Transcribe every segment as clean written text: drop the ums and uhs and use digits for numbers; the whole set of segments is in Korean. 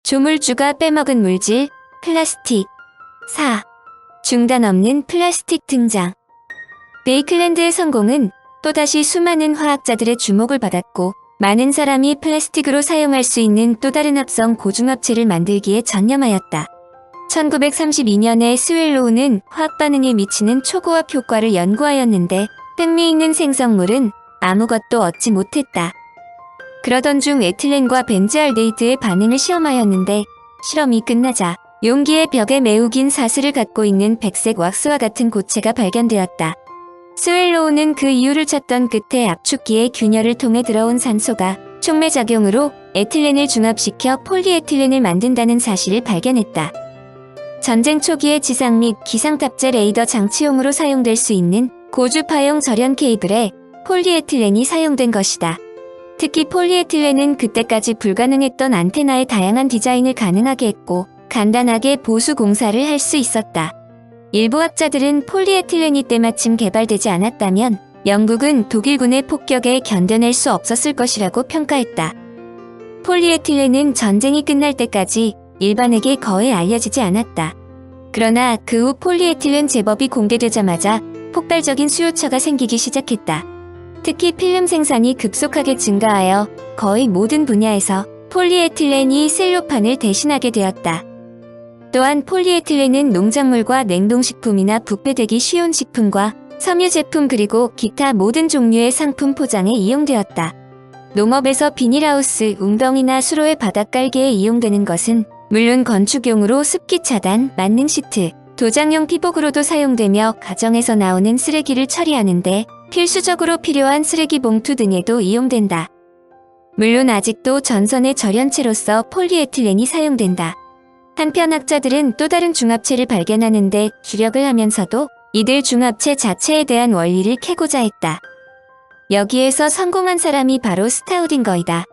조물주가 빼먹은 물질, 플라스틱. 4. 중단 없는 플라스틱 등장. 베이클랜드의 성공은 또다시 수많은 화학자들의 주목을 받았고, 많은 사람이 플라스틱으로 사용할 수 있는 또 다른 합성 고중합체를 만들기에 전념하였다. 1932년에 스웰로우는 화학 반응에 미치는 초고압 효과를 연구하였는데 흥미있는 생성물은 아무것도 얻지 못했다. 그러던 중 에틸렌과 벤즈알데히드의 반응을 시험하였는데 실험이 끝나자 용기의 벽에 매우 긴 사슬을 갖고 있는 백색 왁스와 같은 고체가 발견되었다. 스웰로우는 그 이유를 찾던 끝에 압축기의 균열을 통해 들어온 산소가 촉매작용으로 에틸렌을 중합시켜 폴리에틸렌을 만든다는 사실을 발견했다. 전쟁 초기의 지상 및 기상탑재 레이더 장치용으로 사용될 수 있는 고주파용 절연 케이블에 폴리에틸렌이 사용된 것이다. 특히 폴리에틸렌은 그때까지 불가능했던 안테나의 다양한 디자인을 가능하게 했고 간단하게 보수 공사를 할 수 있었다. 일부 학자들은 폴리에틸렌이 때마침 개발되지 않았다면 영국은 독일군의 폭격에 견뎌낼 수 없었을 것이라고 평가했다. 폴리에틸렌은 전쟁이 끝날 때까지 일반에게 거의 알려지지 않았다. 그러나 그 후 폴리에틸렌 제법이 공개되자마자 폭발적인 수요처가 생기기 시작했다. 특히 필름 생산이 급속하게 증가하여 거의 모든 분야에서 폴리에틸렌이 셀로판을 대신하게 되었다. 또한 폴리에틸렌은 농작물과 냉동식품이나 부패되기 쉬운 식품과 섬유 제품 그리고 기타 모든 종류의 상품 포장에 이용되었다. 농업에서 비닐하우스, 웅덩이나 수로의 바닥 깔개에 이용되는 것은 물론 건축용으로 습기 차단, 만능 시트, 도장용 피복으로도 사용되며 가정에서 나오는 쓰레기를 처리하는데 필수적으로 필요한 쓰레기 봉투 등에도 이용된다. 물론 아직도 전선의 절연체로서 폴리에틸렌이 사용된다. 한편 학자들은 또 다른 중합체를 발견하는데 주력을 하면서도 이들 중합체 자체에 대한 원리를 캐고자 했다. 여기에서 성공한 사람이 바로 스타우딩거이다.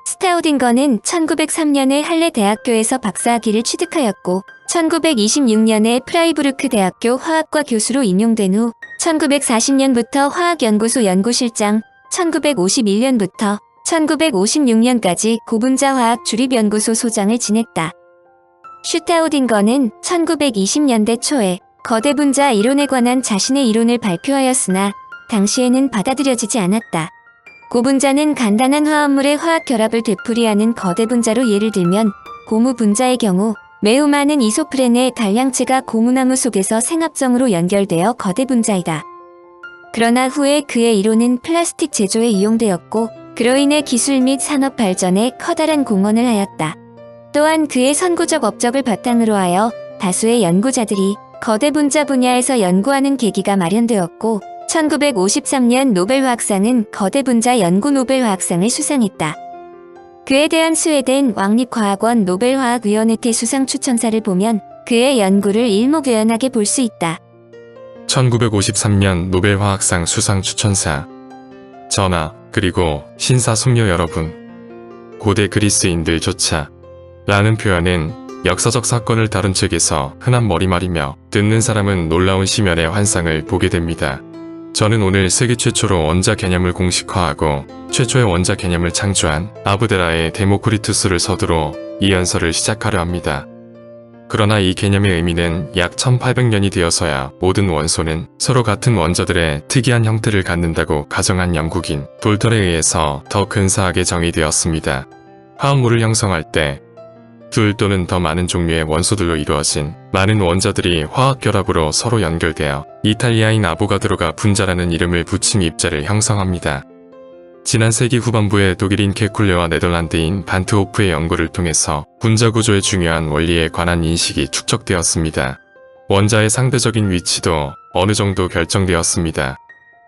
스타우딩거는 1903년에 할레 대학교에서 박사학위를 취득하였고 1926년에 프라이부르크 대학교 화학과 교수로 임용된 후 1940년부터 화학연구소 연구실장, 1951년부터 1956년까지 고분자 화학 주립연구소 소장을 지냈다. 슈타우딩거는 1920년대 초에 거대 분자 이론에 관한 자신의 이론을 발표하였으나 당시에는 받아들여지지 않았다. 고분자는 간단한 화합물의 화학 결합을 되풀이하는 거대 분자로 예를 들면 고무 분자의 경우 매우 많은 이소프렌의 단량체가 고무나무 속에서 생합성으로 연결되어 거대 분자이다. 그러나 후에 그의 이론은 플라스틱 제조에 이용되었고 그로 인해 기술 및 산업 발전에 커다란 공헌을 하였다. 또한 그의 선구적 업적을 바탕으로 하여 다수의 연구자들이 거대 분자 분야에서 연구하는 계기가 마련되었고 1953년 노벨화학상은 거대 분자 연구 노벨화학상을 수상했다. 그에 대한 스웨덴 왕립과학원 노벨화학위원회 수상 추천사를 보면 그의 연구를 일목요연하게 볼 수 있다. 1953년 노벨화학상 수상 추천사. 전하, 그리고 신사숙녀 여러분. 고대 그리스인들조차 라는 표현은 역사적 사건을 다룬 책에서 흔한 머리말이며 듣는 사람은 놀라운 심연의 환상을 보게 됩니다. 저는 오늘 세계 최초로 원자 개념을 공식화하고 최초의 원자 개념을 창조한 아브데라의 데모크리투스를 서두로 이 연설을 시작하려 합니다. 그러나 이 개념의 의미는 약 1800년이 되어서야 모든 원소는 서로 같은 원자들의 특이한 형태를 갖는다고 가정한 영국인 돌털에 의해서 더 근사하게 정의되었습니다. 화합물을 형성할 때 둘 또는 더 많은 종류의 원소들로 이루어진 많은 원자들이 화학결합으로 서로 연결되어 이탈리아인 아보가드로가 분자라는 이름을 붙인 입자를 형성합니다. 지난 세기 후반부에 독일인 케쿨레와 네덜란드인 반트호프의 연구를 통해서 분자 구조의 중요한 원리에 관한 인식이 축적되었습니다. 원자의 상대적인 위치도 어느 정도 결정되었습니다.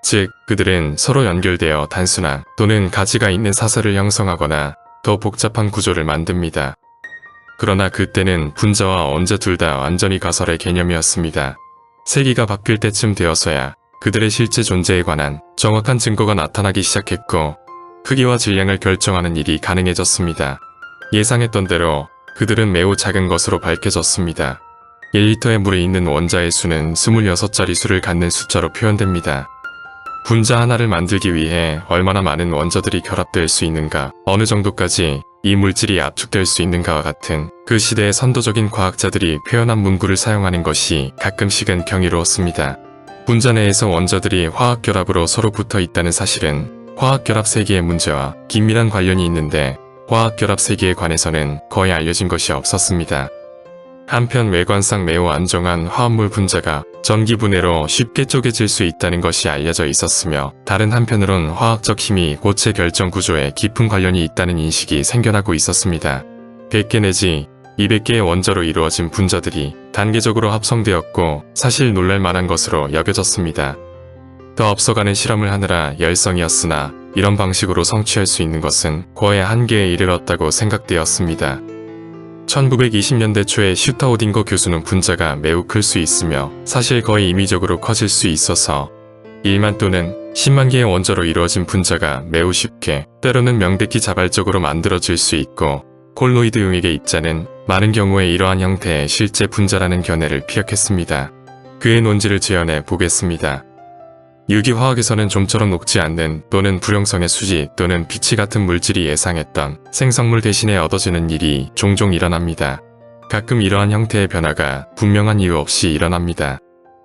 즉, 그들은 서로 연결되어 단순한 또는 가지가 있는 사슬을 형성하거나 더 복잡한 구조를 만듭니다. 그러나 그때는 분자와 원자 둘 다 완전히 가설의 개념이었습니다. 세기가 바뀔 때쯤 되어서야 그들의 실제 존재에 관한 정확한 증거가 나타나기 시작했고 크기와 질량을 결정하는 일이 가능해졌습니다. 예상했던 대로 그들은 매우 작은 것으로 밝혀졌습니다. 1리터의 물에 있는 원자의 수는 26자릿수를 갖는 숫자로 표현됩니다. 분자 하나를 만들기 위해 얼마나 많은 원자들이 결합될 수 있는가, 어느 정도까지 이 물질이 압축될 수 있는가와 같은 그 시대의 선도적인 과학자들이 표현한 문구를 사용하는 것이 가끔씩은 경이로웠습니다. 분자 내에서 원자들이 화학결합으로 서로 붙어 있다는 사실은 화학결합 세계의 문제와 긴밀한 관련이 있는데 화학결합 세계에 관해서는 거의 알려진 것이 없었습니다. 한편 외관상 매우 안정한 화합물 분자가 전기 분해로 쉽게 쪼개질 수 있다는 것이 알려져 있었으며 다른 한편으론 화학적 힘이 고체 결정 구조에 깊은 관련이 있다는 인식이 생겨나고 있었습니다. 100개 내지 200개의 원자로 이루어진 분자들이 단계적으로 합성되었고 사실 놀랄 만한 것으로 여겨졌습니다. 더 앞서가는 실험을 하느라 열성이었으나 이런 방식으로 성취할 수 있는 것은 거의 한계에 이르렀다고 생각되었습니다. 1920년대 초에 슈타우딩거 교수는 분자가 매우 클 수 있으며 사실 거의 임의적으로 커질 수 있어서 1만 또는 10만 개의 원자로 이루어진 분자가 매우 쉽게 때로는 명백히 자발적으로 만들어질 수 있고 콜로이드용액의 입자는 많은 경우에 이러한 형태의 실제 분자라는 견해를 피력했습니다. 그의 논지를 재현해 보겠습니다. 유기화학에서는 좀처럼 녹지 않는 또는 불용성의 수지 또는 빛이 같은 물질이 예상했던 생성물 대신에 얻어지는 일이 종종 일어납니다. 가끔 이러한 형태의 변화가 분명한 이유 없이 일어납니다.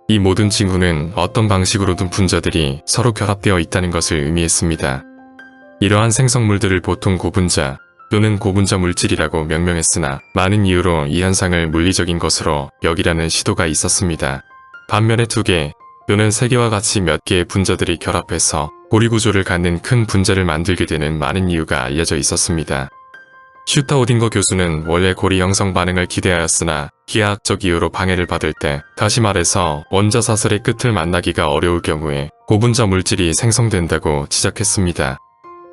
이 모든 징후는 어떤 방식으로든 분자들이 서로 결합되어 있다는 것을 의미했습니다. 이러한 생성물들을 보통 고분자 또는 고분자 물질이라고 명명했으나 많은 이유로 이 현상을 물리적인 것으로 여기라는 시도가 있었습니다. 반면에 2개 또는 3개와 같이 몇 개의 분자들이 결합해서 고리 구조를 갖는 큰 분자를 만들게 되는 많은 이유가 알려져 있었습니다. 슈타우딩거 교수는 원래 고리 형성 반응을 기대하였으나 기하학적 이유로 방해를 받을 때, 다시 말해서 원자 사슬의 끝을 만나기가 어려울 경우에 고분자 물질이 생성된다고 지적했습니다.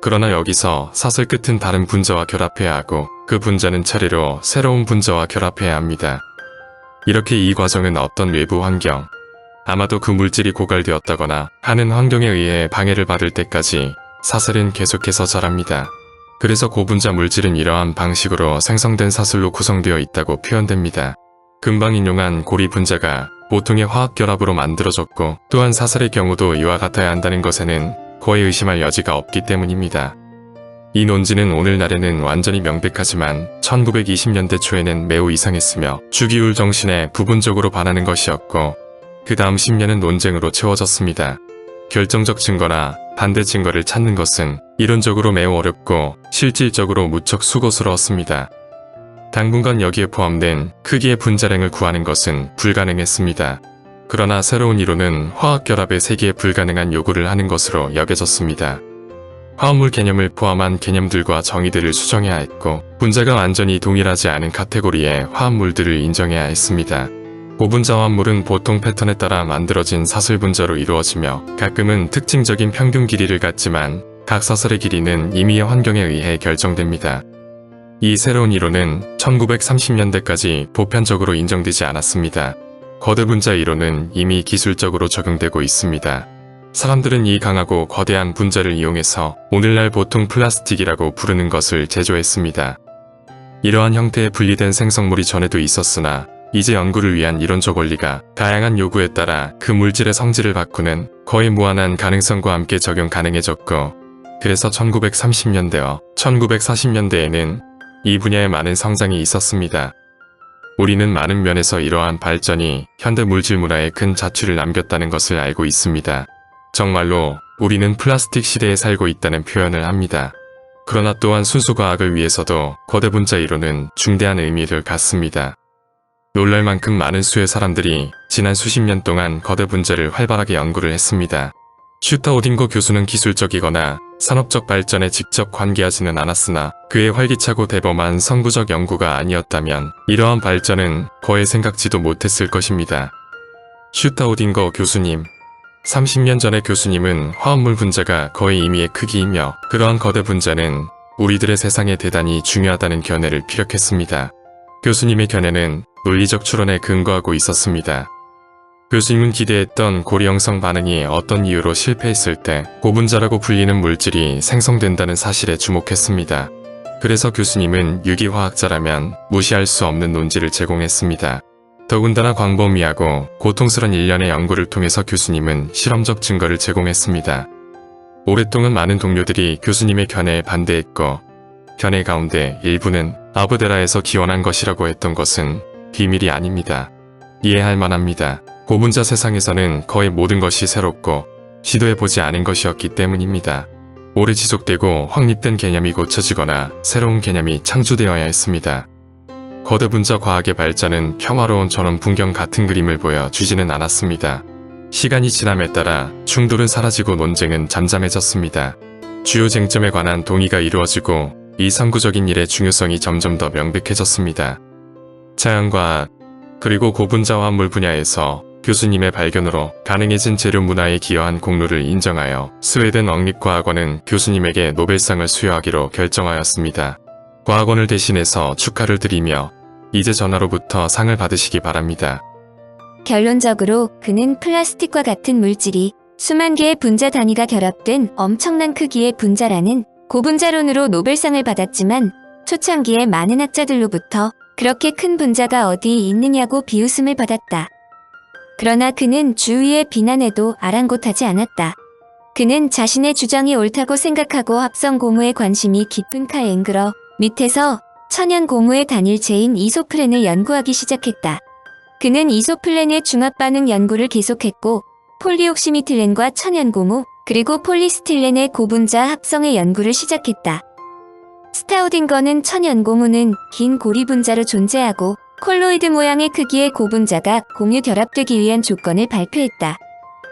그러나 여기서 사슬 끝은 다른 분자와 결합해야 하고 그 분자는 차례로 새로운 분자와 결합해야 합니다. 이렇게 이 과정은 어떤 외부 환경, 아마도 그 물질이 고갈되었다거나 하는 환경에 의해 방해를 받을 때까지 사슬은 계속해서 자랍니다. 그래서 고분자 물질은 이러한 방식으로 생성된 사슬로 구성되어 있다고 표현됩니다. 금방 인용한 고리 분자가 보통의 화학결합으로 만들어졌고 또한 사슬의 경우도 이와 같아야 한다는 것에는 거의 의심할 여지가 없기 때문입니다. 이 논지는 오늘날에는 완전히 명백하지만 1920년대 초에는 매우 이상했으며 주기율 정신에 부분적으로 반하는 것이었고 그 다음 10년은 논쟁으로 채워졌습니다. 결정적 증거나 반대 증거를 찾는 것은 이론적으로 매우 어렵고 실질적으로 무척 수고스러웠습니다. 당분간 여기에 포함된 크기의 분자량을 구하는 것은 불가능했습니다. 그러나 새로운 이론은 화학결합의 세계에 불가능한 요구를 하는 것으로 여겨졌습니다. 화합물 개념을 포함한 개념들과 정의들을 수정해야 했고 분자가 완전히 동일하지 않은 카테고리의 화합물들을 인정해야 했습니다. 고분자 화합물은 보통 패턴에 따라 만들어진 사슬 분자로 이루어지며 가끔은 특징적인 평균 길이를 갖지만 각 사슬의 길이는 임의의 환경에 의해 결정됩니다. 이 새로운 이론은 1930년대까지 보편적으로 인정되지 않았습니다. 거대 분자 이론은 이미 기술적으로 적용되고 있습니다. 사람들은 이 강하고 거대한 분자를 이용해서 오늘날 보통 플라스틱이라고 부르는 것을 제조했습니다. 이러한 형태의 분리된 생성물이 전에도 있었으나 이제 연구를 위한 이론적 원리가 다양한 요구에 따라 그 물질의 성질을 바꾸는 거의 무한한 가능성과 함께 적용 가능해졌고 그래서 1930년대와 1940년대에는 이 분야에 많은 성장이 있었습니다. 우리는 많은 면에서 이러한 발전이 현대 물질 문화에 큰 자취를 남겼다는 것을 알고 있습니다. 정말로 우리는 플라스틱 시대에 살고 있다는 표현을 합니다. 그러나 또한 순수 과학을 위해서도 거대 분자 이론은 중대한 의미를 갖습니다. 놀랄 만큼 많은 수의 사람들이 지난 수십 년 동안 거대 분자를 활발하게 연구를 했습니다. 슈타우딩거 교수는 기술적이거나 산업적 발전에 직접 관계하지는 않았으나 그의 활기차고 대범한 선구적 연구가 아니었다면 이러한 발전은 거의 생각지도 못했을 것입니다. 슈타우딩거 교수님 30년 전의 교수님은 화합물 분자가 거의 임의의 크기이며 그러한 거대 분자는 우리들의 세상에 대단히 중요하다는 견해를 피력했습니다. 교수님의 견해는 논리적 추론에 근거하고 있었습니다. 교수님은 기대했던 고리 형성 반응이 어떤 이유로 실패했을 때 고분자라고 불리는 물질이 생성된다는 사실에 주목했습니다. 그래서 교수님은 유기화학자라면 무시할 수 없는 논지를 제공했습니다. 더군다나 광범위하고 고통스런 일련의 연구를 통해서 교수님은 실험적 증거를 제공했습니다. 오랫동안 많은 동료들이 교수님의 견해에 반대했고 견해 가운데 일부는 아브데라에서 기원한 것이라고 했던 것은 비밀이 아닙니다. 이해할 만합니다. 고분자 세상에서는 거의 모든 것이 새롭고 시도해보지 않은 것이었기 때문입니다. 오래 지속되고 확립된 개념이 고쳐지거나 새로운 개념이 창조되어야 했습니다. 거대 분자 과학의 발전은 평화로운 전원 풍경 같은 그림을 보여주지는 않았습니다. 시간이 지남에 따라 충돌은 사라지고 논쟁은 잠잠해졌습니다. 주요 쟁점에 관한 동의가 이루어지고 이 선구적인 일의 중요성이 점점 더 명백해졌습니다. 자연과학, 그리고 고분자 화합물 분야에서 교수님의 발견으로 가능해진 재료 문화에 기여한 공로를 인정하여 스웨덴 왕립과학원은 교수님에게 노벨상을 수여하기로 결정하였습니다. 과학원을 대신해서 축하를 드리며 이제 전하로부터 상을 받으시기 바랍니다. 결론적으로 그는 플라스틱과 같은 물질이 수만 개의 분자 단위가 결합된 엄청난 크기의 분자라는 고분자론으로 노벨상을 받았지만 초창기에 많은 학자들로부터 그렇게 큰 분자가 어디 있느냐고 비웃음을 받았다. 그러나 그는 주위의 비난에도 아랑곳하지 않았다. 그는 자신의 주장이 옳다고 생각하고 합성 고무에 관심이 깊은 칼 앵그러 밑에서 천연 고무의 단일체인 이소플렌을 연구하기 시작했다. 그는 이소플렌의 중합 반응 연구를 계속했고 폴리옥시미틸렌과 천연 고무 그리고 폴리스틸렌의 고분자 합성의 연구를 시작했다. 스타우딩거는 천연 고무는 긴 고리 분자로 존재하고 콜로이드 모양의 크기의 고분자가 공유 결합되기 위한 조건을 발표했다.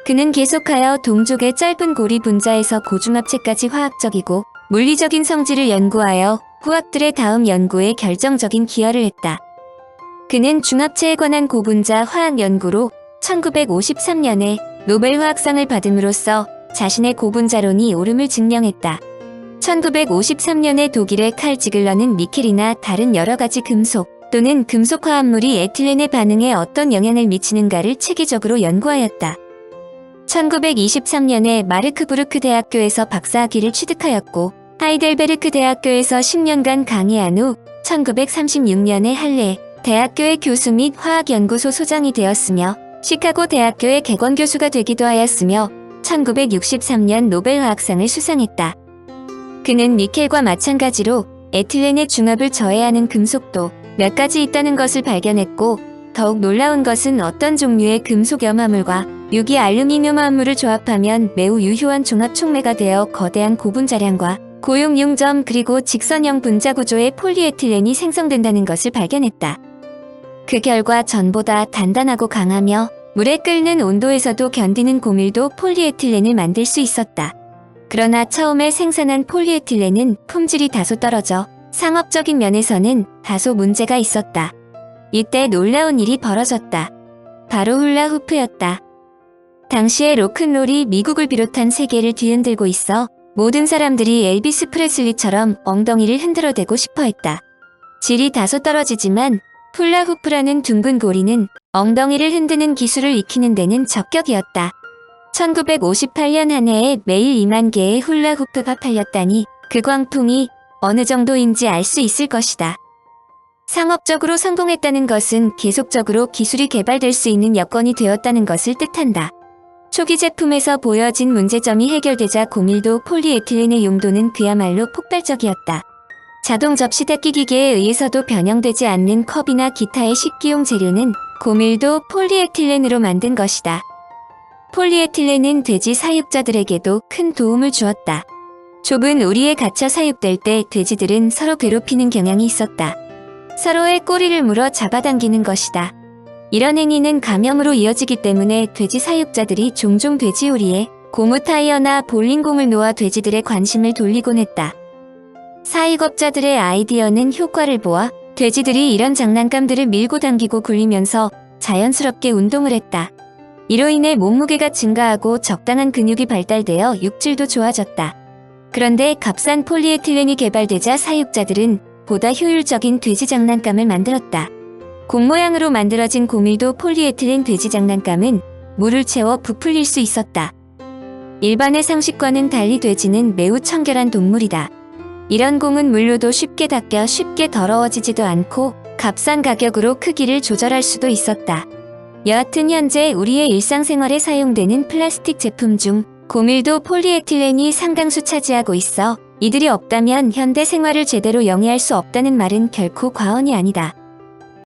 그는 계속하여 동족의 짧은 고리 분자에서 고중합체까지 화학적이고 물리적인 성질을 연구하여 후학들의 다음 연구에 결정적인 기여를 했다. 그는 중합체에 관한 고분자 화학 연구로 1953년에 노벨 화학상을 받음으로써 자신의 고분자론이 옳음을 증명했다. 1953년에 독일의 칼 지글러는 니켈이나 다른 여러 가지 금속 또는 금속 화합물이 에틸렌의 반응에 어떤 영향을 미치는가를 체계적으로 연구하였다. 1923년에 마르크부르크 대학교에서 박사학위를 취득하였고 하이델베르크 대학교에서 10년간 강의한 후 1936년에 할레 대학교의 교수 및 화학연구소 소장이 되었으며 시카고 대학교의 객원교수가 되기도 하였으며 1963년 노벨 화학상을 수상했다. 그는 니켈과 마찬가지로 에틸렌의 중합을 저해하는 금속도 몇 가지 있다는 것을 발견했고 더욱 놀라운 것은 어떤 종류의 금속 염화물과 유기 알루미늄 화합물을 조합하면 매우 유효한 종합 촉매가 되어 거대한 고분자량과 고용 융점 그리고 직선형 분자 구조의 폴리에틸렌이 생성된다는 것을 발견했다. 그 결과 전보다 단단하고 강하며 물에 끓는 온도에서도 견디는 고밀도 폴리에틸렌을 만들 수 있었다. 그러나 처음에 생산한 폴리에틸렌은 품질이 다소 떨어져 상업적인 면에서는 다소 문제가 있었다. 이때 놀라운 일이 벌어졌다. 바로 훌라후프였다. 당시에 로큰롤이 미국을 비롯한 세계를 뒤흔들고 있어 모든 사람들이 엘비스 프레슬리처럼 엉덩이를 흔들어대고 싶어했다. 질이 다소 떨어지지만 훌라후프라는 둥근 고리는 엉덩이를 흔드는 기술을 익히는 데는 적격이었다. 1958년 한 해에 매일 2만 개의 훌라후프가 팔렸다니 그 광풍이 어느 정도인지 알 수 있을 것이다. 상업적으로 성공했다는 것은 계속적으로 기술이 개발될 수 있는 여건이 되었다는 것을 뜻한다. 초기 제품에서 보여진 문제점이 해결되자 고밀도 폴리에틸렌의 용도는 그야말로 폭발적이었다. 자동 접시 닦기 기계에 의해서도 변형되지 않는 컵이나 기타의 식기용 재료는 고밀도 폴리에틸렌으로 만든 것이다. 폴리에틸렌은 돼지 사육자들에게도 큰 도움을 주었다. 좁은 우리에 갇혀 사육될 때 돼지들은 서로 괴롭히는 경향이 있었다. 서로의 꼬리를 물어 잡아당기는 것이다. 이런 행위는 감염으로 이어지기 때문에 돼지 사육자들이 종종 돼지 우리에 고무 타이어나 볼링공을 놓아 돼지들의 관심을 돌리곤 했다. 사육업자들의 아이디어는 효과를 보아 돼지들이 이런 장난감들을 밀고 당기고 굴리면서 자연스럽게 운동을 했다. 이로 인해 몸무게가 증가하고 적당한 근육이 발달되어 육질도 좋아졌다. 그런데 값싼 폴리에틸렌이 개발되자 사육자들은 보다 효율적인 돼지 장난감을 만들었다. 공 모양으로 만들어진 고밀도 폴리에틸렌 돼지 장난감은 물을 채워 부풀릴 수 있었다. 일반의 상식과는 달리 돼지는 매우 청결한 동물이다. 이런 공은 물로도 쉽게 닦여 쉽게 더러워지지도 않고 값싼 가격으로 크기를 조절할 수도 있었다. 여하튼 현재 우리의 일상생활에 사용되는 플라스틱 제품 중 고밀도 폴리에틸렌이 상당수 차지하고 있어 이들이 없다면 현대 생활을 제대로 영위할 수 없다는 말은 결코 과언이 아니다.